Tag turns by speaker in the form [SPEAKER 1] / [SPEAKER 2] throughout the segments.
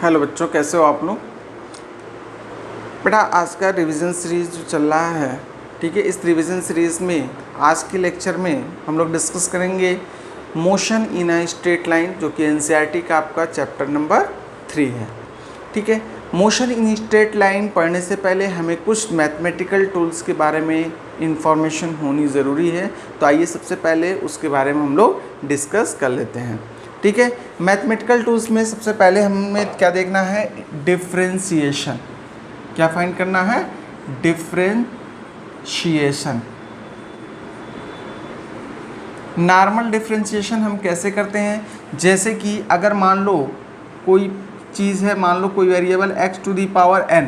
[SPEAKER 1] Hello बच्चों, कैसे हो आप लोग। बेटा आज का रिवीजन सीरीज़ जो चल रहा है, ठीक है, इस रिवीजन सीरीज़ में आज के लेक्चर में हम लोग डिस्कस करेंगे motion in a straight line, जो कि एनसीईआरटी का आपका चैप्टर नंबर 3 है। ठीक है, मोशन इन स्ट्रेट लाइन पढ़ने से पहले हमें कुछ मैथमेटिकल टूल्स के बारे में इंफॉर्मेशन होनी ज़रूरी है। तो आइए सबसे पहले उसके बारे में हम लोग डिस्कस कर लेते हैं। ठीक है, मैथमेटिकल टूल्स में सबसे पहले हमें क्या देखना है, डिफरेंशिएशन। क्या फाइंड करना है, डिफरेंशिएशन। नॉर्मल डिफरेंशिएशन हम कैसे करते हैं, जैसे कि अगर मान लो कोई चीज़ है, मान लो कोई variable x to the power n,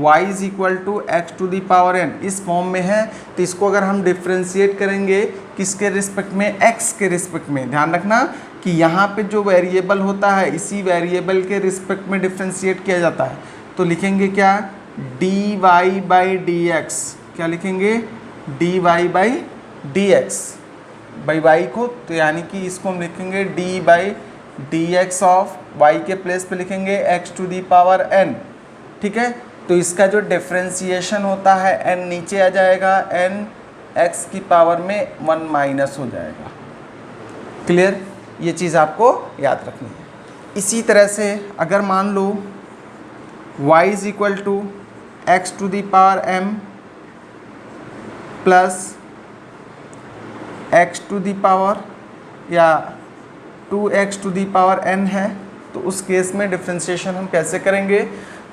[SPEAKER 1] y is equal to x to the power n इस फॉर्म में है, तो इसको अगर हम डिफ्रेंशिएट करेंगे किसके रिस्पेक्ट में, x के रिस्पेक्ट में। ध्यान रखना कि यहाँ पे जो वेरिएबल होता है इसी वेरिएबल के रिस्पेक्ट में डिफ्रेंशिएट किया जाता है। तो लिखेंगे क्या, dy बाई डी एक्स। क्या लिखेंगे, dy by d x by y को, तो यानी कि इसको हम लिखेंगे d by d x of y के प्लेस पे लिखेंगे x to the power n। ठीक है, तो इसका जो डिफ्रेंशिएशन होता है n नीचे आ जाएगा, n x की पावर में 1 माइनस हो जाएगा। क्लियर, ये चीज़ आपको याद रखनी है। इसी तरह से अगर मान लो y is equal to x to the power m plus x to the power या 2x to the power n है, तो उस केस में डिफ्रेंशिएशन हम कैसे करेंगे,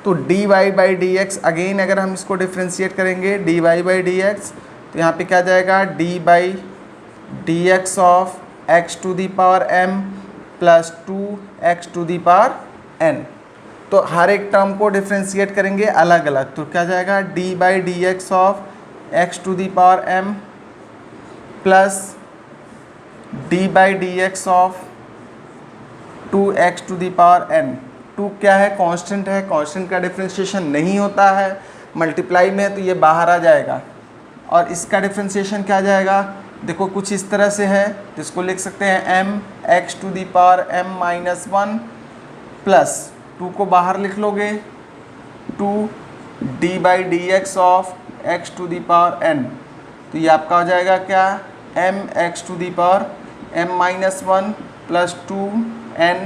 [SPEAKER 1] तो dy by d x, again अगर हम इसको डिफ्रेंशिएट करेंगे dy बाई डी एक्स, तो यहाँ पे क्या जाएगा, d by d x of x to the power m plus 2x to the power n। तो हर एक टर्म को डिफ्रेंशिएट करेंगे अलग अलग, तो क्या जाएगा, d by d x of x to the power m plus d by d x of 2x to the power n। 2 क्या है, कांस्टेंट है, कांस्टेंट का डिफ्रेंशिएशन नहीं होता है, मल्टीप्लाई में है तो ये बाहर आ जाएगा। और इसका डिफ्रेंशिएशन क्या जाएगा, देखो कुछ इस तरह से है, जिसको लिख सकते हैं m x to the power m minus 1 plus 2 को बाहर लिख लोगे 2 d by d x of x to the power n। तो ये आपका हो जाएगा क्या, m x to the power m minus 1 plus 2n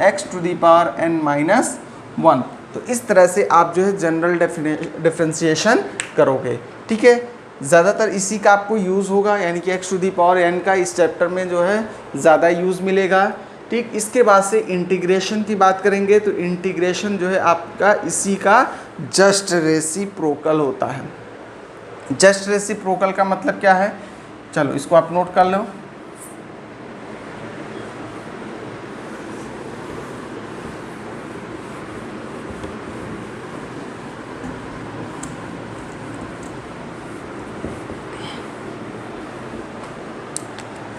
[SPEAKER 1] x to the power n minus 1। तो इस तरह से आप जो है जनरल डिफरेंशिएशन करोगे। ठीक है, ज़्यादातर इसी का आपको यूज़ होगा, यानी कि x to the power n का इस चैप्टर में जो है ज़्यादा यूज़ मिलेगा। ठीक, इसके बाद से इंटीग्रेशन की बात करेंगे, तो इंटीग्रेशन जो है आपका इसी का जस्ट रेसिप्रोकल होता है। जस्ट रेसिप्रोकल का मतलब क्या है, चलो इसको आप नोट कर लो।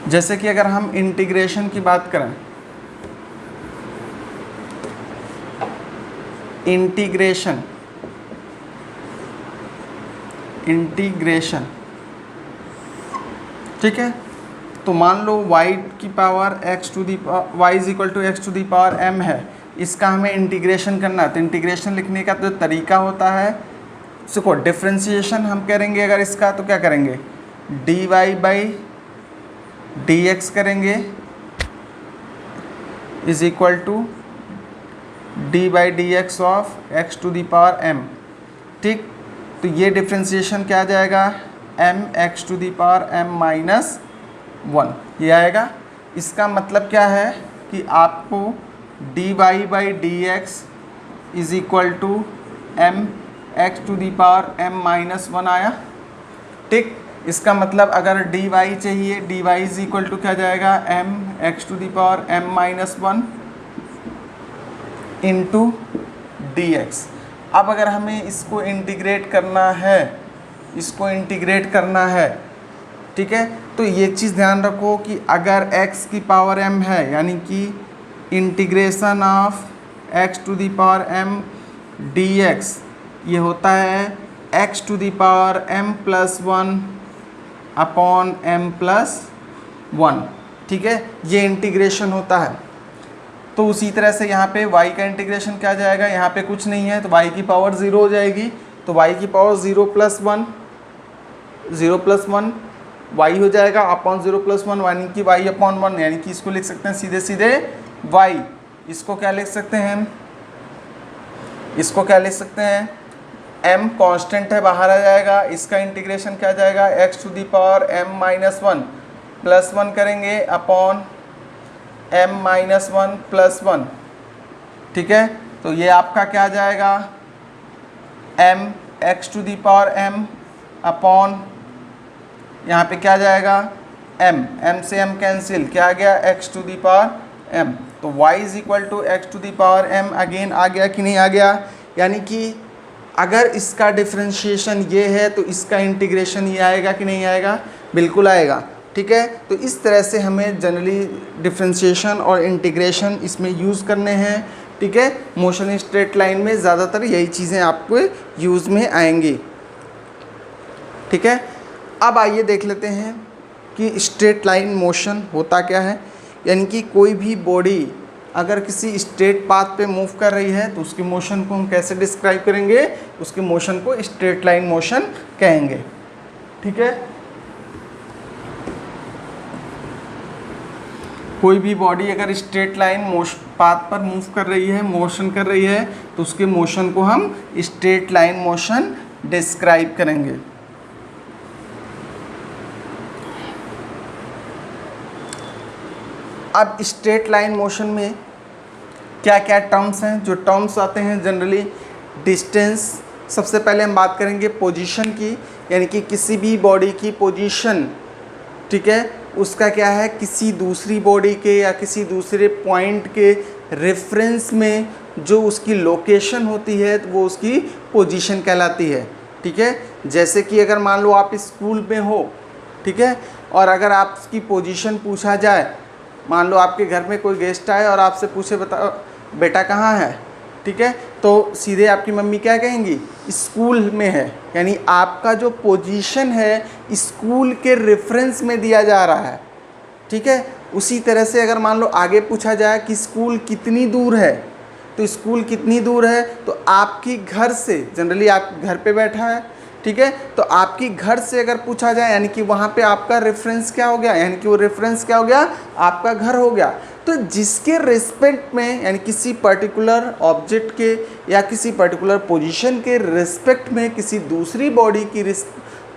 [SPEAKER 1] जैसे कि अगर हम इंटीग्रेशन की बात करें, इंटीग्रेशन ठीक है, तो मान लो y की power x to the y is equal to x to the power m है, इसका हमें इंटीग्रेशन करना है। तो इंटीग्रेशन लिखने का जो तरीका होता है, देखो डिफ्रेंशिएशन हम करेंगे अगर इसका, तो क्या करेंगे, dy बाई डी एक्स करेंगे is equal to d by d x of x to the power m। ठीक, तो ये डिफ्रेंशिएशन क्या आ जाएगा, m x to the power m minus 1 ये आएगा। इसका मतलब क्या है कि आपको dy by d x is equal to m x to the power m minus 1 आया। ठीक, इसका मतलब अगर dy चाहिए, dy इज इक्वल टू क्या जाएगा, m x to the power m minus 1 into d x. अब अगर हमें इसको इंटीग्रेट करना है, ठीक है, तो ये चीज़ ध्यान रखो कि अगर x की पावर m है, यानी कि integration of x to the power m d x, ये होता है x to the power m plus 1 upon m plus 1। ठीक है, ये इंटीग्रेशन होता है। तो उसी तरह से यहाँ पे y का इंटीग्रेशन क्या जाएगा, यहाँ पे कुछ नहीं है तो y की पावर 0 हो जाएगी, तो y की पावर 0 + 1 0 + 1 y हो जाएगा अपॉन 0 + 1 यानी कि y अपॉन 1, यानी कि इसको लिख सकते हैं सीधे सीधे y। इसको क्या लिख सकते हैं हम, इसको क्या लिख सकते हैं, m कांस्टेंट है बाहर आ जाएगा, इसका इंटीग्रेशन क्या जाएगा x⁻m - 1 + 1 करेंगे अपॉन m - 1 + 1, ठीक है। तो ये आपका क्या जाएगा m x⁻m अपॉन यहाँ पे क्या जाएगा m से m कैंसिल, क्या आ गया x⁻m। तो y = x⁻m अगेन आ गया कि नहीं आ गया, यानी कि अगर इसका डिफरेंशिएशन ये है तो इसका इंटीग्रेशन ये आएगा कि नहीं आएगा, बिल्कुल आएगा, ठीक है। तो इस तरह से हमें जनरली डिफरेंशिएशन और इंटीग्रेशन इसमें यूज़ करने हैं, ठीक है। मोशन स्ट्रेट लाइन में ज़्यादातर यही चीज़ें आपको यूज़ में आएंगी, ठीक है। अब आइए देख लेते हैं कि स्ट्रेट लाइन मोशन होता क्या है, यानी कि कोई भी बॉडी अगर किसी स्ट्रेट पाथ पे मूव कर रही है तो उसके मोशन को हम कैसे डिस्क्राइब करेंगे, उसके मोशन को स्ट्रेट लाइन मोशन कहेंगे, ठीक है। कोई भी बॉडी अगर स्ट्रेट लाइन पाथ पर मूव कर रही है, मोशन कर रही है, तो उसके मोशन को हम स्ट्रेट लाइन मोशन डिस्क्राइब करेंगे। अब स्ट्रेट लाइन मोशन में क्या क्या टर्म्स हैं, जो टर्म्स आते हैं जनरली, डिस्टेंस, सबसे पहले हम बात करेंगे पोजीशन की, यानी कि किसी भी बॉडी की पोजीशन, ठीक है, उसका क्या है, किसी दूसरी बॉडी के या किसी दूसरे पॉइंट के रेफरेंस में जो उसकी लोकेशन होती है तो वो उसकी पोजीशन कहलाती है, ठीक है। जैसे कि अगर मान लो आप स्कूल में हो, ठीक है, और अगर आपकी पोजीशन पूछा जाए, मान लो आपके घर में कोई गेस्ट आए और आपसे पूछे बताओ बेटा कहाँ है, ठीक है, तो सीधे आपकी मम्मी क्या कहेंगी, स्कूल में है, यानी आपका जो पोजीशन है स्कूल के रेफरेंस में दिया जा रहा है, ठीक है। उसी तरह से अगर मान लो आगे पूछा जाए कि स्कूल कितनी दूर है, तो स्कूल कितनी दूर है, तो आपके घर से, जनरली आप घर पे बैठा है, ठीक है, तो आपकी घर से अगर पूछा जाए यानी कि वहाँ पे आपका रेफरेंस क्या हो गया, यानी कि वो रेफरेंस क्या हो गया, आपका घर हो गया। तो जिसके रिस्पेक्ट में, यानी किसी पर्टिकुलर ऑब्जेक्ट के या किसी पर्टिकुलर पोजीशन के रिस्पेक्ट में किसी दूसरी बॉडी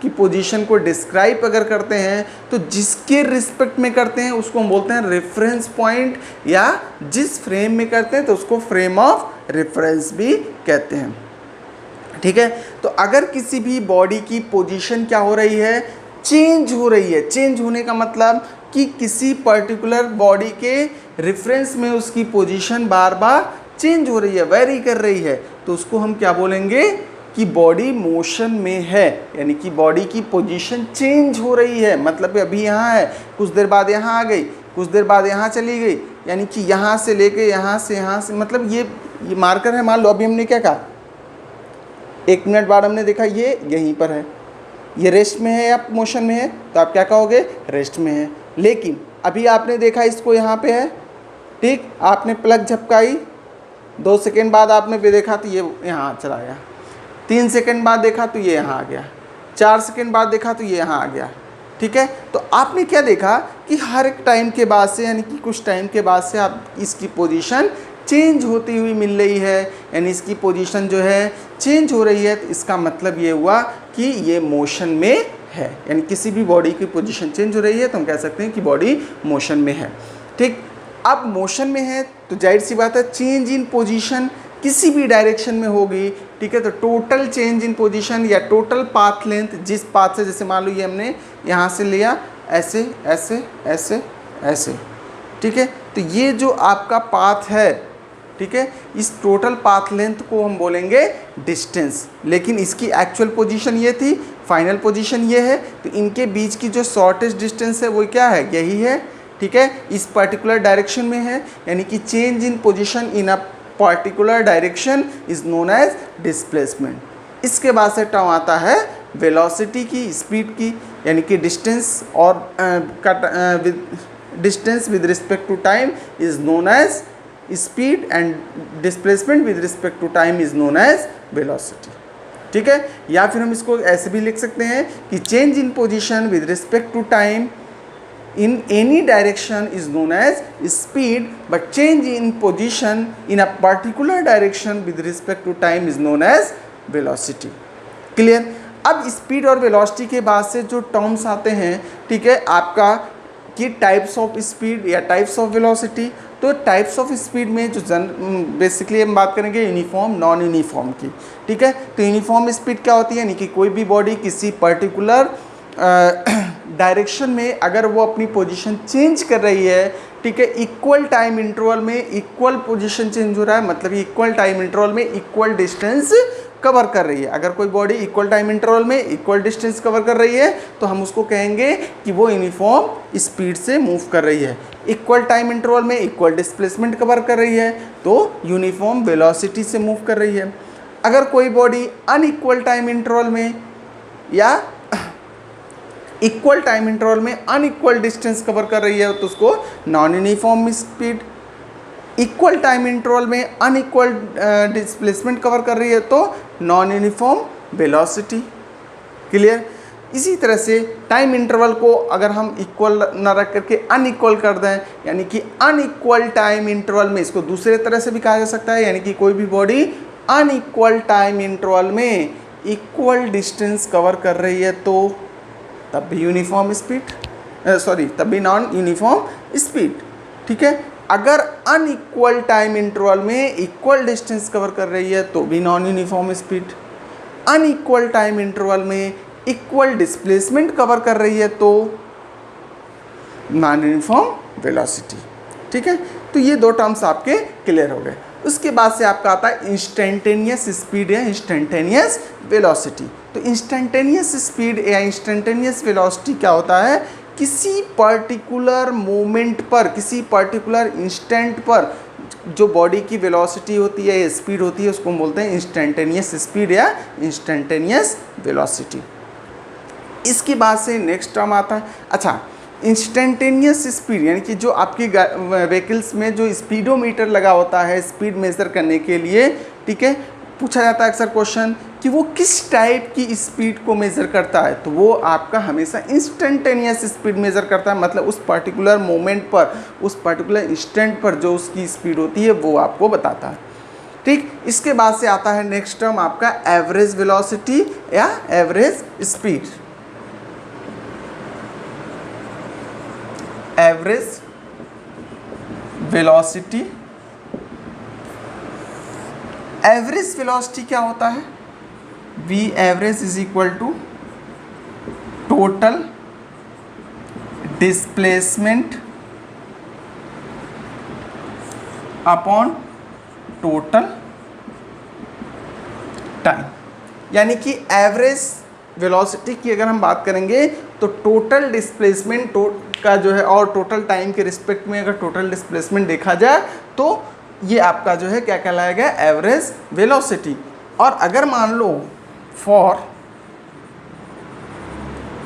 [SPEAKER 1] की पोजीशन को डिस्क्राइब अगर करते हैं, तो जिसके रिस्पेक्ट में करते हैं उसको हम बोलते हैं रेफरेंस पॉइंट, या जिस फ्रेम में करते हैं तो उसको फ्रेम ऑफ रेफरेंस भी कहते हैं, ठीक है। तो अगर किसी भी बॉडी की पोजीशन क्या हो रही है, चेंज हो रही है, चेंज होने का मतलब कि किसी पर्टिकुलर बॉडी के रेफरेंस में उसकी पोजीशन बार बार चेंज हो रही है, वेरी कर रही है, तो उसको हम क्या बोलेंगे कि बॉडी मोशन में है, यानी कि बॉडी की पोजीशन चेंज हो रही है, मतलब अभी यहाँ है, कुछ देर बाद यहाँ आ गई, कुछ देर बाद यहाँ चली गई, यानी कि यहाँ से लेके यहाँ से, मतलब ये मार्कर है। मान लो अभी हमने क्या कहा, 1 मिनट बाद हमने देखा ये यहीं पर है, ये रेस्ट में है या मोशन में है, तो आप क्या कहोगे, रेस्ट में है। लेकिन अभी आपने देखा इसको यहाँ पे है, ठीक, आपने प्लग झपकाई, 2 सेकेंड बाद आपने भी देखा तो ये यहाँ चला गया, 3 सेकेंड बाद देखा तो ये यहाँ आ गया, 4 सेकेंड बाद देखा तो ये यहाँ आ गया, ठीक है। तो आपने क्या देखा कि हर एक टाइम के बाद से, यानी कि कुछ टाइम के बाद से आप इसकी पोजीशन चेंज होती हुई मिल रही है, यानी इसकी पोजीशन जो है चेंज हो रही है, तो इसका मतलब ये हुआ कि ये मोशन में है, यानी किसी भी बॉडी की पोजीशन चेंज हो रही है तो हम कह सकते हैं कि बॉडी motion में है, ठीक। अब मोशन में है तो जाहिर सी बात है चेंज इन पोजीशन किसी भी डायरेक्शन में होगी, ठीक है। तो टोटल चेंज इन पोजीशन या टोटल पाथ लेंथ, जिस पाथ से, जैसे मान लो ये हमने यहाँ से लिया ऐसे ऐसे ऐसे ऐसे, ठीक है, तो ये जो आपका पाथ है, ठीक है, इस टोटल पाथ लेंथ को हम बोलेंगे डिस्टेंस। लेकिन इसकी एक्चुअल पोजीशन ये थी, फाइनल पोजीशन ये है, तो इनके बीच की जो शॉर्टेस्ट डिस्टेंस है वो क्या है, यही है, ठीक है, इस पर्टिकुलर डायरेक्शन में है, यानी कि change in position in a particular direction is known as displacement. इसके बाद से टर्म आता है वेलोसिटी की, स्पीड की, यानी कि डिस्टेंस और distance with respect to time is known as speed and displacement with respect to time is known as velocity. ठीक है, या फिर हम इसको ऐसे भी लिख सकते हैं कि change in position with respect to time in any direction is known as speed, but change in position in a particular direction with respect to time is known as velocity। Clear. अब speed और velocity के बाद से जो terms आते हैं, ठीक है, आपका कि टाइप्स ऑफ स्पीड या टाइप्स ऑफ वेलोसिटी। तो टाइप्स ऑफ स्पीड में जो बेसिकली हम बात करेंगे यूनिफॉर्म नॉन यूनिफॉर्म की। ठीक है, तो यूनिफॉर्म स्पीड क्या होती है, यानी कि कोई भी बॉडी किसी पर्टिकुलर डायरेक्शन में अगर वो अपनी पोजीशन चेंज कर रही है, ठीक है, इक्वल टाइम इंटरवल में इक्वल पोजीशन चेंज हो रहा है, मतलब इक्वल टाइम इंटरवल में इक्वल डिस्टेंस कवर कर रही है। अगर कोई बॉडी इक्वल टाइम इंटरवल में इक्वल डिस्टेंस कवर कर रही है तो हम उसको कहेंगे कि वो यूनिफॉर्म स्पीड से मूव कर रही है। इक्वल टाइम इंटरवल में इक्वल डिस्प्लेसमेंट कवर कर रही है तो यूनिफॉर्म वेलोसिटी से मूव कर रही है। अगर कोई बॉडी अनइक्वल टाइम इंटरवल में या इक्वल टाइम इंटरवल में अनइक्वल डिस्टेंस कवर कर रही है तो उसको non uniform speed. Equal time interval में अनइक्वल डिस्प्लेसमेंट कवर कर रही है तो नॉन यूनिफॉर्म वेलोसिटी। क्लियर। इसी तरह से टाइम इंटरवल को अगर हम इक्वल ना रख करके अनइक्वल कर दें, यानी कि अनइक्वल टाइम इंटरवल में, इसको दूसरे तरह से भी कहा जा सकता है, यानी कि कोई भी बॉडी अनइक्वल टाइम इंटरवल में इक्वल डिस्टेंस कवर कर रही है तो तब भी यूनिफॉर्म स्पीड, तब भी नॉन यूनिफॉर्म स्पीड। ठीक है, अगर अनइक्वल टाइम इंटरवल में इक्वल डिस्टेंस कवर कर रही है तो भी non uniform speed. Unequal time interval में इक्वल डिस्प्लेसमेंट कवर कर रही है तो नॉन यूनिफॉर्म वेलोसिटी। ठीक है, तो ये दो टर्म्स आपके क्लियर हो गए। उसके बाद से आपका आता है इंस्टेंटेनियस स्पीड या इंस्टेंटेनियस वेलोसिटी। तो इंस्टेंटेनियस स्पीड या इंस्टेंटेनियस वेलोसिटी क्या होता है, किसी पर्टिकुलर मोमेंट पर, किसी पर्टिकुलर इंस्टेंट पर जो बॉडी की वेलोसिटी होती है या स्पीड होती है उसको हम बोलते हैं इंस्टेंटेनियस स्पीड या इंस्टेंटेनियस वेलोसिटी। इसके बाद से नेक्स्ट टर्म आता है, अच्छा, इंस्टेंटेनियस स्पीड, यानी कि जो आपकी व्हीकल्स में जो स्पीडोमीटर लगा होता है स्पीड मेज़र करने के लिए, ठीक है, पूछा जाता है अक्सर क्वेश्चन कि वो किस टाइप की स्पीड को मेज़र करता है, तो वो आपका हमेशा इंस्टेंटेनियस स्पीड मेज़र करता है, मतलब उस पर्टिकुलर मोमेंट पर, उस पर्टिकुलर इंस्टेंट पर जो उसकी स्पीड होती है वो आपको बताता है। ठीक, इसके बाद से आता है नेक्स्ट टर्म आपका एवरेज वेलोसिटी या average speed. Average velocity, average velocity क्या होता है, v average is equal to total displacement upon total time. यानी कि एवरेज वेलोसिटी की अगर हम बात करेंगे तो टोटल डिस्प्लेसमेंट का जो है और टोटल टाइम के रिस्पेक्ट में अगर टोटल डिस्प्लेसमेंट देखा जाए तो ये आपका जो है क्या कहलाएगा, एवरेज वेलोसिटी। और अगर मान लो for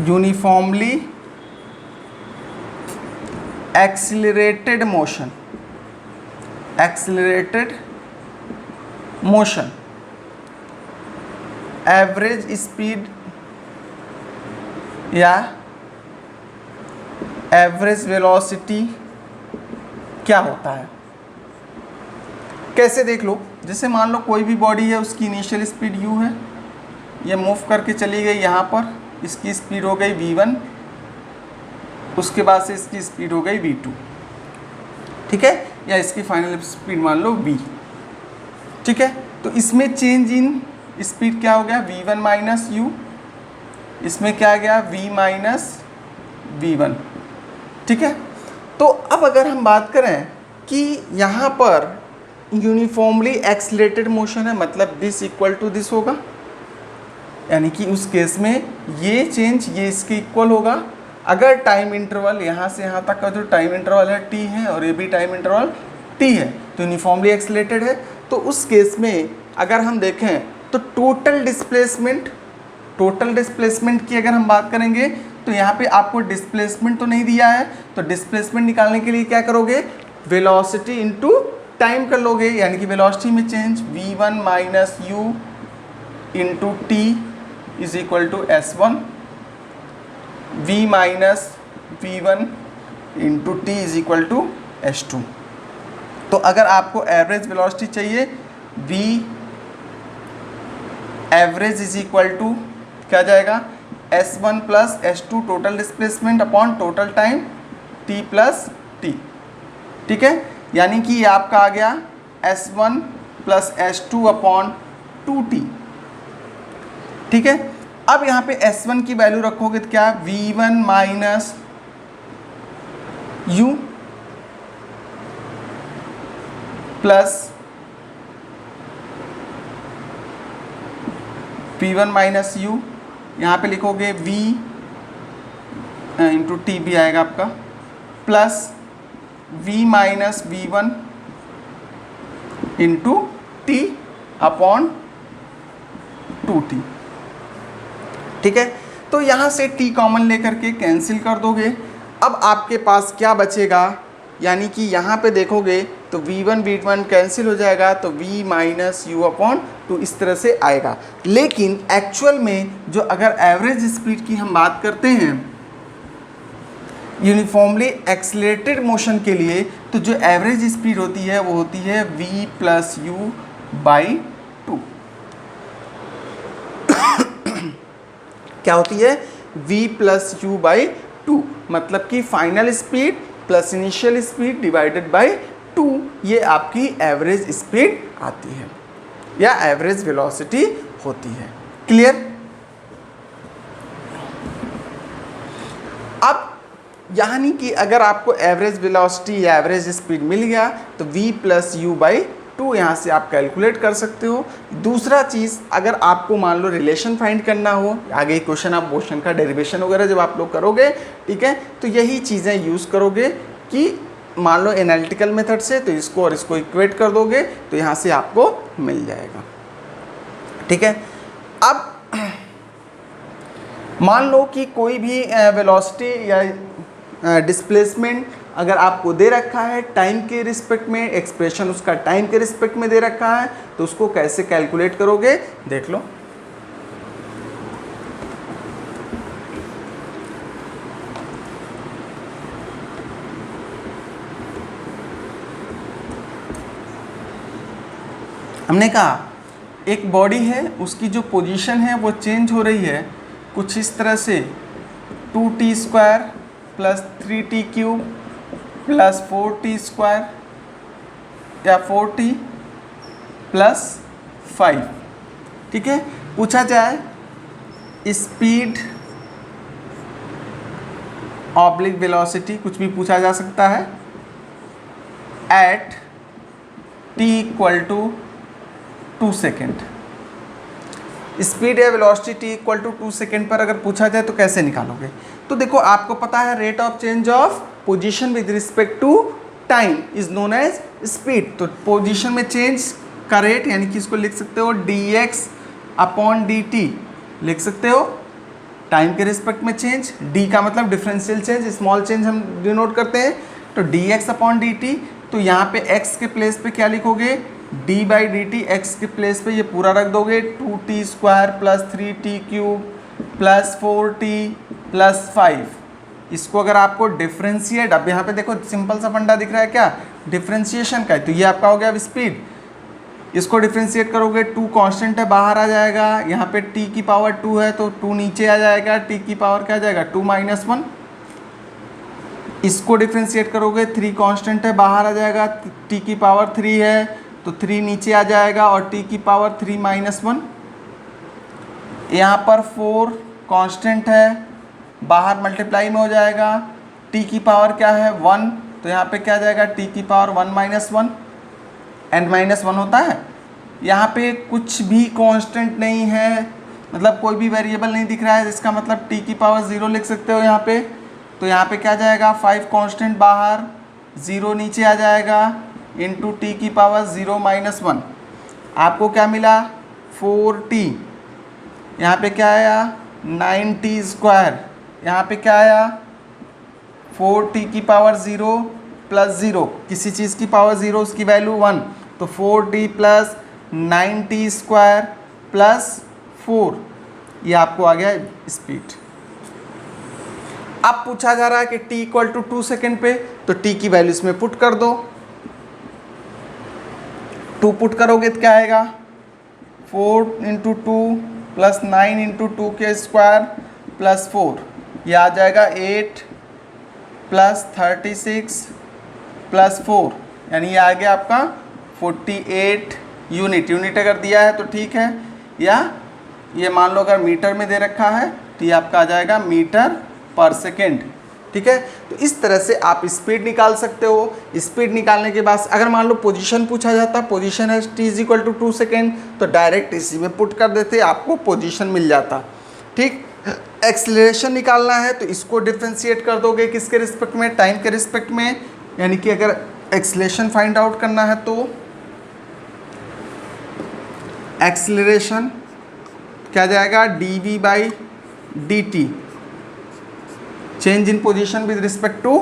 [SPEAKER 1] uniformly accelerated motion, accelerated motion average speed या एवरेज वेलोसिटी क्या होता है, कैसे देख लो। जैसे मान लो कोई भी बॉडी है, उसकी इनिशियल स्पीड u है, ये मूव करके चली गई यहाँ पर, इसकी स्पीड हो गई v1, उसके बाद से इसकी स्पीड हो गई v2, ठीक है, या इसकी फाइनल स्पीड मान लो v। ठीक है, तो इसमें चेंज इन स्पीड क्या हो गया, v1 माइनस u, इसमें क्या आ गया, v माइनस v1। ठीक है, तो अब अगर हम बात करें कि यहाँ पर यूनिफॉर्मली एक्सिलरेटेड मोशन है, मतलब दिस इक्वल टू दिस होगा, यानी कि उस केस में ये चेंज ये इसके इक्वल होगा। अगर टाइम इंटरवल यहाँ से यहाँ तक का जो टाइम इंटरवल है t है और ये भी टाइम इंटरवल t है तो यूनिफॉर्मली एक्सिलरेटेड है, तो उस केस में अगर हम देखें तो टोटल डिस्प्लेसमेंट की अगर हम बात करेंगे तो यहाँ पे आपको डिस्प्लेसमेंट तो नहीं दिया है, तो डिस्प्लेसमेंट निकालने के लिए क्या करोगे, वेलोसिटी इनटू टाइम कर लोगे यानी कि वेलोसिटी में change v1 minus u into t is equal to s1, v minus v1 into t is equal to s2। तो अगर आपको एवरेज वेलोसिटी चाहिए v average is equal to क्या जाएगा s1 plus s2 total displacement upon total time t plus t। ठीक है, यानी कि ये आपका आ गया s1 plus s2 upon 2t। ठीक है, अब यहाँ पे s1 की वैल्यू रखोगे तो क्या v1 minus u plus v1 minus u, यहाँ पे लिखोगे v इंटू टी भी आएगा आपका, plus v minus v1 into T upon 2t। ठीक है, तो यहाँ से t कॉमन लेकर के कैंसिल कर दोगे। अब आपके पास क्या बचेगा, यानी कि यहाँ पे देखोगे तो v1 कैंसिल हो जाएगा तो v माइनस यू अपॉन 2 इस तरह से आएगा। लेकिन एक्चुअल में जो अगर एवरेज स्पीड की हम बात करते हैं यूनिफॉर्मली एक्सलेटेड मोशन के लिए, तो जो एवरेज स्पीड होती है वो होती है v प्लस यू बाई 2। क्या होती है v प्लस यू बाई 2, मतलब कि final speed plus initial speed divided by 2, ये आपकी एवरेज स्पीड आती है या एवरेज वेलोसिटी होती है। क्लियर? अब यानी कि अगर आपको एवरेज वेलोसिटी या एवरेज स्पीड मिल गया तो v प्लस यू बाई 2 यहाँ से आप कैलकुलेट कर सकते हो। दूसरा चीज़, अगर आपको मान लो रिलेशन फाइंड करना हो, आगे क्वेश्चन आप मोशन का डेरिवेशन वगैरह जब आप लोग करोगे, ठीक है, तो यही चीज़ें यूज़ करोगे कि मान लो एनालिटिकल मेथड से, तो इसको और इसको इक्वेट कर दोगे तो यहाँ से आपको मिल जाएगा। ठीक है, अब मान लो कि कोई भी वेलोसिटी या डिस्प्लेसमेंट अगर आपको दे रखा है टाइम के रिस्पेक्ट में, एक्सप्रेशन उसका टाइम के रिस्पेक्ट में दे रखा है, तो उसको कैसे कैलकुलेट करोगे देख लो। हमने कहा एक बॉडी है, उसकी जो पोजीशन है वो चेंज हो रही है कुछ इस तरह से 2t square plus 3t cube plus 4t square या 4t प्लस 5। ठीक है, पूछा जाए स्पीड ऑब्लिक वेलोसिटी, कुछ भी पूछा जा सकता है, at t equal to 2 second. Speed या velocity t equal to 2 second पर अगर पूछा जाए तो कैसे निकालोगे? तो देखो, आपको पता है rate of change of position with respect to time is known as speed. तो पोजीशन में चेंज का रेट यानी कि इसको लिख सकते हो dx अपॉन dt, लिख सकते हो टाइम के रिस्पेक्ट में चेंज, d का मतलब डिफरेंशियल चेंज, स्मॉल चेंज हम डिनोट करते हैं, तो dx अपॉन dt। तो यहाँ पे x के प्लेस पे क्या लिखोगे, d by D T, x के प्लेस पे ये पूरा रख दोगे 2t square plus 3t cube plus 4t plus 5। इसको अगर आपको डिफ्रेंशिएट, अब यहाँ पे देखो सिंपल सा फंडा दिख रहा है क्या, डिफ्रेंशिएशन का है, तो ये आपका हो गया अब स्पीड। इसको डिफ्रेंशिएट करोगे 2 कांस्टेंट है, बाहर आ जाएगा, यहाँ पे t की पावर 2 है तो 2 नीचे आ जाएगा, t की पावर क्या आ जाएगा 2 माइनस 1। इसको डिफ्रेंशिएट करोगे 3 कांस्टेंट है, बाहर आ जाएगा, t की पावर 3 है तो 3 नीचे आ जाएगा और t की पावर 3 माइनस 1। यहाँ पर 4 कांस्टेंट है, बाहर मल्टीप्लाई में हो जाएगा, t की पावर क्या है 1, तो यहाँ पे क्या जाएगा t की पावर 1 माइनस 1, n माइनस 1 होता है। यहाँ पे कुछ भी कांस्टेंट नहीं है, मतलब कोई भी वेरिएबल नहीं दिख रहा है, इसका मतलब t की पावर 0 लिख सकते हो यहाँ पे। तो यहाँ पे क्या जाएगा 5 कांस्टेंट बाहर, 0 नीचे आ जाएगा, इंटू टी की पावर 0 माइनस 1। आपको क्या मिला 4t, यहाँ पे क्या आया 9t स्क्वायर, यहाँ पे क्या आया 4t की पावर 0 प्लस 0, किसी चीज़ की पावर 0 उसकी वैल्यू 1, तो 4t plus 9t square plus 4, ये आपको आ गया स्पीड। अब पूछा जा रहा है कि t इक्वल टू 2 सेकेंड पे, तो t की वैल्यू इसमें पुट कर दो। 2 पुट करोगे तो क्या आएगा, 4 इंटू 2 प्लस 9 इंटू 2 के स्क्वायर प्लस 4, ये आ जाएगा 8 प्लस 36 प्लस 4, यानी ये आ गया आपका 48 यूनिट। यूनिट अगर दिया है तो ठीक है, या ये मान लो अगर मीटर में दे रखा है तो ये आपका आ जाएगा मीटर पर सेकेंड। ठीक है, तो इस तरह से आप स्पीड निकाल सकते हो। स्पीड निकालने के बाद अगर मान लो पोजीशन पूछा जाता, पोजीशन है t is equal to 2 second, तो डायरेक्ट इसी में पुट कर देते, आपको पोजीशन मिल जाता। ठीक, एक्सेलरेशन निकालना है तो इसको डिफ्रेंशिएट कर दोगे किसके रिस्पेक्ट में, टाइम के रिस्पेक्ट में, यानी कि अगर एक्सेलरेशन फाइंड आउट करना है तो एक्सेलरेशन क्या जाएगा, dv by dt, change in position with respect to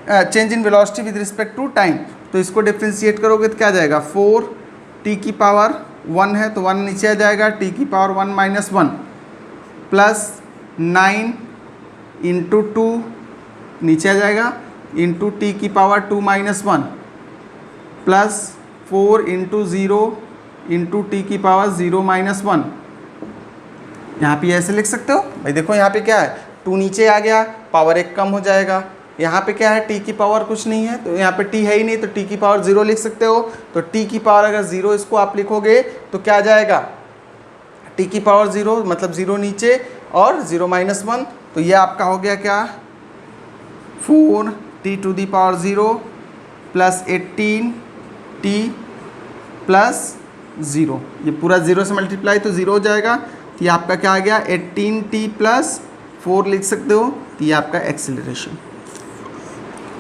[SPEAKER 1] change in velocity with respect to time. तो इसको डिफ्रेंशिएट करोगे तो क्या जाएगा, 4t की पावर 1 है तो 1 नीचे आ जाएगा, t की पावर 1 माइनस 1 प्लस 9 इंटू 2 नीचे आ जाएगा, इंटू t की power 2 minus 1 plus 4 into 0 into t की पावर 0 माइनस 1। यहाँ पे ऐसे लिख सकते हो भाई, देखो यहाँ पे क्या है, 2 नीचे आ गया, पावर 1 कम हो जाएगा। यहाँ पे क्या है, t की पावर कुछ नहीं है तो यहाँ पे t है ही नहीं, तो t की पावर 0 लिख सकते हो। तो t की पावर अगर 0 इसको आप लिखोगे तो क्या आ जाएगा, t की पावर 0 मतलब 0 नीचे और 0 माइनस 1, तो ये आपका हो गया क्या, 4t to the power 0 plus 18t plus 0, ये पूरा 0 से मल्टीप्लाई तो 0 हो जाएगा, तो ये आपका क्या आ गया, 18t प्लस 4 लिख सकते हो, तो ये आपका एक्सेलरेशन।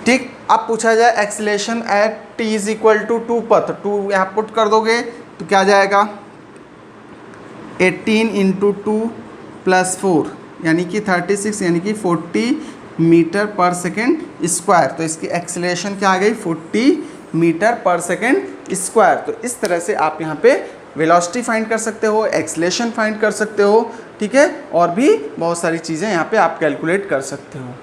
[SPEAKER 1] ठीक, अब पूछा जाए acceleration at t is equal to 2 पर, तो 2 यहाँ पुट कर दोगे तो क्या जाएगा, 18 इंटू 2 प्लस 4 यानी कि 36 यानी कि 40 मीटर पर सेकेंड स्क्वायर। तो इसकी एक्सेलरेशन क्या आ गई, 40 मीटर पर सेकेंड स्क्वायर। तो इस तरह से आप यहाँ पे वेलोसिटी फाइंड कर सकते हो, एक्सेलरेशन फाइंड कर सकते हो। ठीक है, और भी बहुत सारी चीज़ें यहाँ पे आप कैलकुलेट कर सकते हो।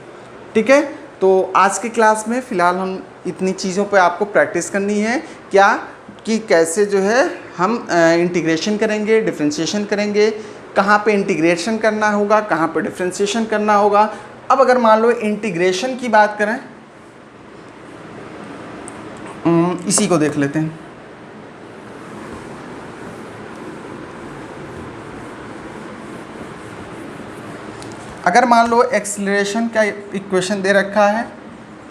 [SPEAKER 1] ठीक है, तो आज की क्लास में फ़िलहाल हम इतनी चीज़ों पे आपको प्रैक्टिस करनी है, क्या कि कैसे जो है हम इंटीग्रेशन करेंगे, डिफरेंशिएशन करेंगे, कहाँ पे इंटीग्रेशन करना होगा, कहाँ पे डिफरेंशिएशन करना होगा। अब अगर मान लो इंटीग्रेशन की बात करें, इसी को देख लेते हैं। अगर मान लो एक्सेलरेशन का इक्वेशन दे रखा है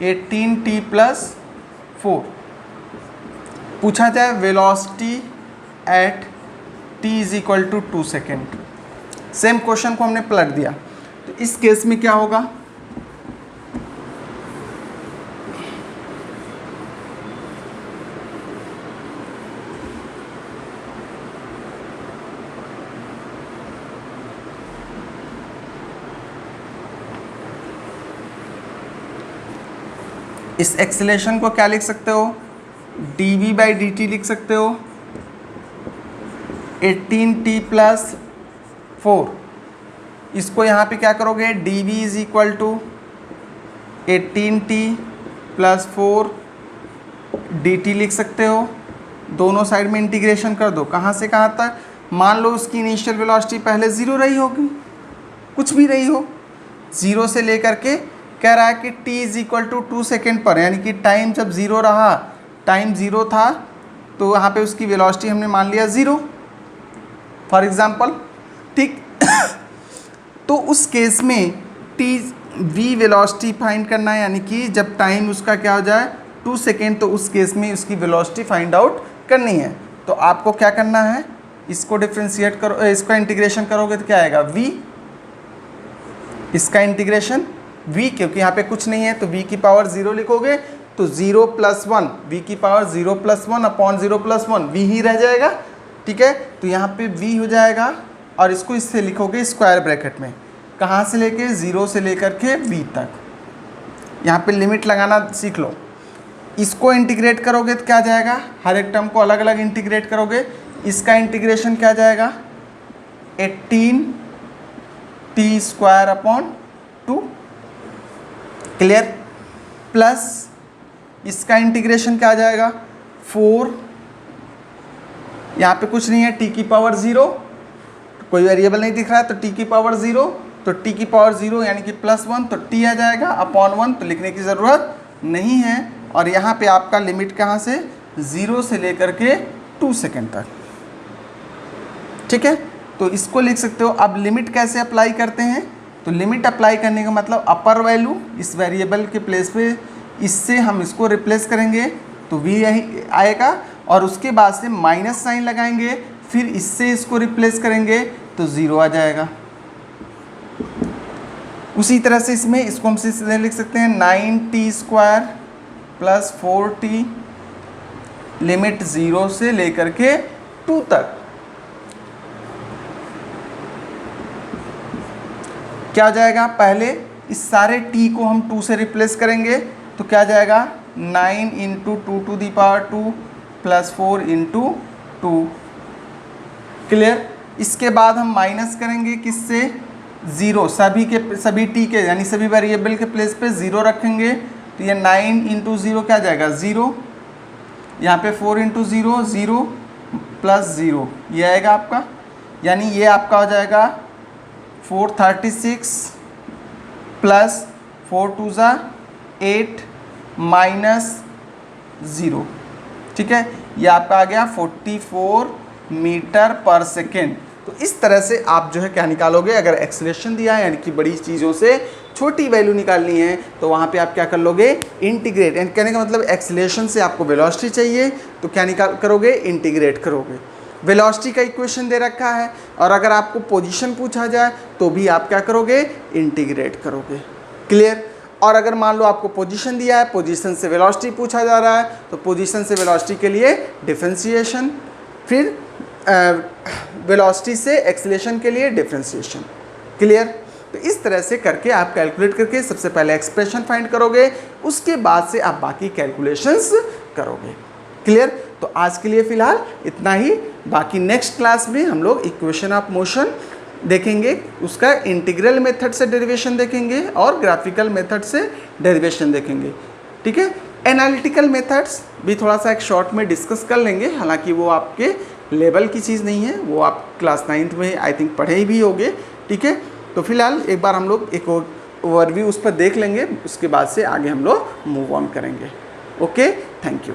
[SPEAKER 1] 18t प्लस 4, पूछा जाए velocity at t is equal to 2 second. Same question को हमने पलट दिया, तो इस केस में क्या होगा, इस एक्सेलरेशन को क्या लिख सकते हो, dv बाई dt लिख सकते हो, 18t प्लस 4। इसको यहाँ पे क्या करोगे, dv is equal to 18t plus 4 dt लिख सकते हो। दोनों साइड में इंटीग्रेशन कर दो, कहाँ से कहाँ तक, मान लो उसकी इनिशियल वेलोसिटी पहले 0 रही होगी, कुछ भी रही हो, 0 से लेकर के कह रहा है कि t is equal to 2 second पर, यानी कि टाइम जब 0 रहा, टाइम 0 था तो यहाँ पे उसकी वेलोसिटी हमने मान लिया 0 फॉर एग्जांपल। ठीक तो उस केस में t v वेलोसिटी फाइंड करना है, यानी कि जब टाइम उसका क्या हो जाए 2 सेकेंड, तो उस केस में उसकी वेलोसिटी फाइंड आउट करनी है। तो आपको क्या करना है, इसको डिफ्रेंशिएट करो, इसका इंटीग्रेशन करोगे तो क्या आएगा, v, इसका इंटीग्रेशन v, क्योंकि यहाँ पे कुछ नहीं है तो v की पावर 0 लिखोगे तो 0 प्लस 1, v की power 0 plus 1 upon 0 plus 1, v ही रह जाएगा। ठीक है, तो यहाँ पे v हो जाएगा और इसको इससे लिखोगे स्क्वायर ब्रैकेट में, कहाँ से लेके 0 से लेकर के v तक। यहाँ पे लिमिट लगाना सीख लो, इसको इंटीग्रेट करोगे तो क्या जाएगा, हर एक टर्म को अलग अलग इंटीग्रेट करोगे, इसका इंटीग्रेशन क्या जाएगा 18t² क्लियर, प्लस इसका इंटीग्रेशन क्या आ जाएगा 4, यहाँ पे कुछ नहीं है, t⁻0, कोई वेरिएबल नहीं दिख रहा है तो t⁻0, तो t⁻0 यानी कि +1, तो t आ जाएगा अपॉन 1, तो लिखने की ज़रूरत नहीं है। और यहाँ पे आपका लिमिट कहाँ से 0 से लेकर के 2 सेकेंड तक, ठीक है। तो इसको लिख सकते हो। अब लिमिट कैसे अप्लाई करते हैं, तो लिमिट अप्लाई करने का मतलब अपर वैल्यू इस वेरिएबल के प्लेस पे इससे हम इसको रिप्लेस करेंगे तो v यही आएगा, और उसके बाद से माइनस साइन लगाएंगे, फिर इससे इसको रिप्लेस करेंगे तो 0 आ जाएगा। उसी तरह से इसमें इसको हम सीधे लिख सकते हैं 9t² + 4t लिमिट 0 से लेकर के 2 तक। क्या हो जाएगा, पहले इस सारे t को हम 2 से रिप्लेस करेंगे तो क्या जाएगा 9 × 2⁴ + 4 × 2, क्लियर। इसके बाद हम माइनस करेंगे किससे 0, सभी t के यानी सभी वेरिएबल के प्लेस पे 0 रखेंगे, तो ये 9 × 0 क्या जाएगा 0, यहाँ पे 4 × 0 0 + 0 ये आएगा आपका, यानी ये आपका हो जाएगा 436 + 4 × 2 = 8 -0, ठीक है। ये आपका आ गया 44 मीटर/सेकेंड। तो इस तरह से आप जो है क्या निकालोगे, अगर एक्सेलरेशन दिया है यानी कि बड़ी चीज़ों से छोटी वैल्यू निकालनी है तो वहाँ पे आप क्या कर लोगे इंटीग्रेट, यानी कहने का मतलब एक्सेलरेशन से आपको वेलोसिटी चाहिए तो क्या करोगे इंटीग्रेट करोगे। वेलोसिटी का इक्वेशन दे रखा है और अगर आपको पोजीशन पूछा जाए तो भी आप क्या करोगे इंटीग्रेट करोगे, क्लियर। और अगर मान लो आपको पोजीशन दिया है, पोजीशन से वेलोसिटी पूछा जा रहा है तो पोजीशन से वेलोसिटी के लिए डिफरेंशिएशन, फिर वेलोसिटी से एक्सेलरेशन के लिए डिफरेंशिएशन, क्लियर। तो इस तरह से करके आप कैलकुलेट करके सबसे पहले एक्सप्रेशन फाइंड करोगे, उसके बाद से आप बाकी कैलकुलेशंस करोगे, क्लियर। तो आज के लिए फ़िलहाल इतना ही, बाकी नेक्स्ट क्लास में हम लोग इक्वेशन ऑफ मोशन देखेंगे, उसका इंटीग्रल मेथड से डेरिवेशन देखेंगे और ग्राफिकल मेथड से डेरिवेशन देखेंगे, ठीक है। एनालिटिकल मेथड्स भी थोड़ा सा एक शॉर्ट में डिस्कस कर लेंगे, हालांकि वो आपके लेवल की चीज़ नहीं है, वो आप क्लास 9th में आई थिंक पढ़े ही भी होगे, ठीक है। तो फिलहाल एक बार हम लोग एक ओवरव्यू उस पर देख लेंगे, उसके बाद से आगे हम लोग मूव ऑन करेंगे। Okay, thank you.